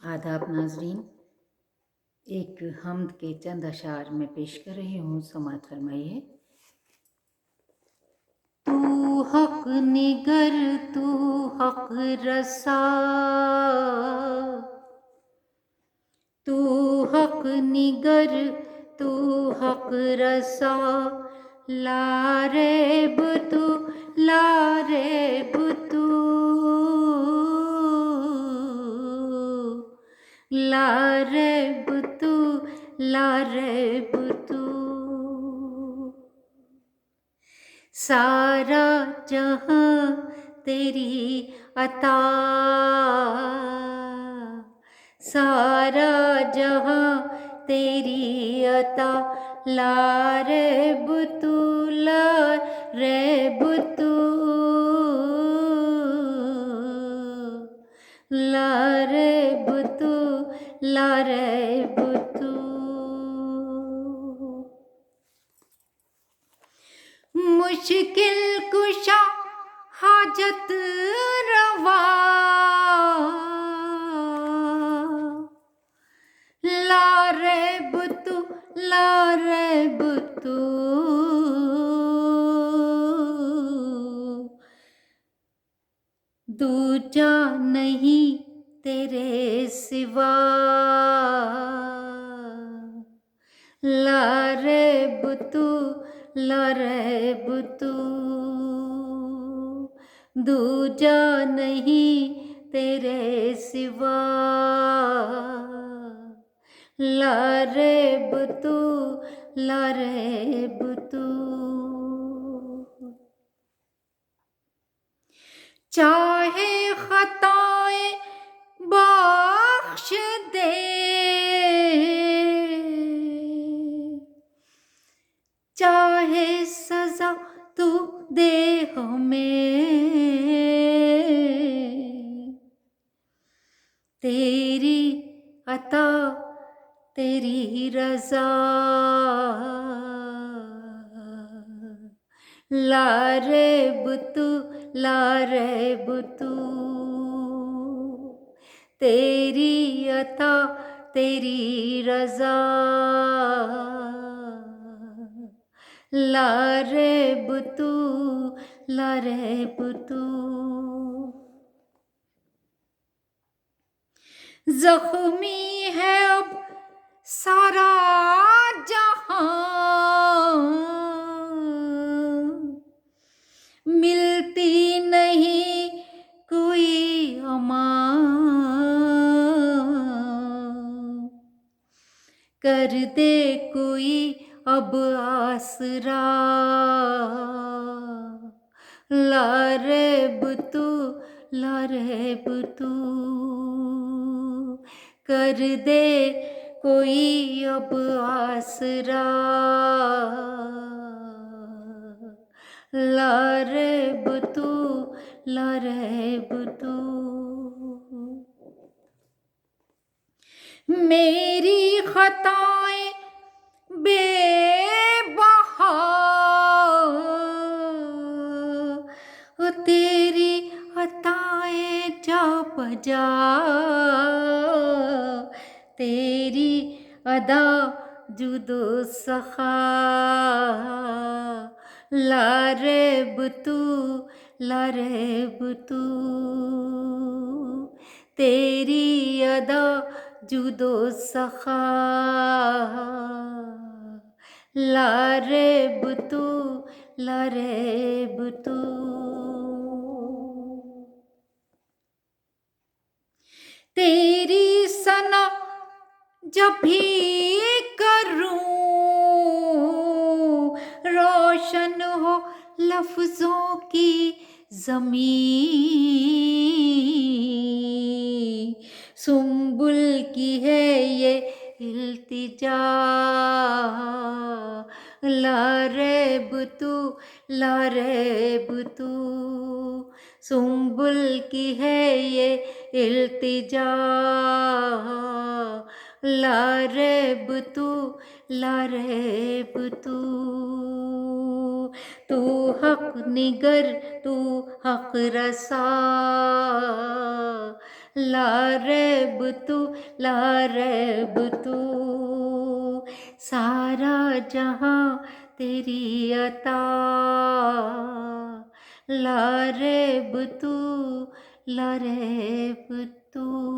आदाब नाजरीन, एक हम्द के चंद अशार में पेश कर रही हूँ, समात फरमाइए। तू हक निगर तू हक रसा, तू हक निगर तू हक रसा, लारेब तू लारेब तू, लारेब तू लारेब तू। सारा जहां तेरी अता, सारा जहां तेरी अता, लारेब तू लारेब तू, लारेब तू लारेब तू। मुश्किल कुशा हाजत रवा, लारेब तू लारेब तू, दूजा नहीं तेरे सिवा, लारेब तू लारेब तू, दूजा नहीं तेरे सिवा, लारेब तू लारेब तू। चाहे खताएं बख्श दे, चाहे सजा तू दे हमें, तेरी अता तेरी रजा, लारेब तू लारेब तू, तेरी अता तेरी रजा, लारेब तू लारेब तू। जख्मी है अब सारा जहां, मिलती नहीं कोई अमान, कर दे कोई अब आसरा, लारेब तू लारेब तू, कर दे कोई अब आसरा, लारेब तू लारेब तू। मेरी खताएं बेबहा, तेरी अताएं जा बजा, तेरी अदा जुदो सखा, लारेब तू लारेब तू, तेरी अदा जुदो सखा, लारेब तू लारेब तू। तेरी सना जब भी करूं, रोशन हो लफ्जों की ज़मीं, सुंबुल की है ये इल्तिजा, लारेब तू लारेब तू, सुंबुल की है ये इल्तिजा, लारेब तू लारेब तू, तू हक निगर तू हक रसा, लारब तू, लारब तू, सारा जहां तेरी अता। लारब तू, लारब तू।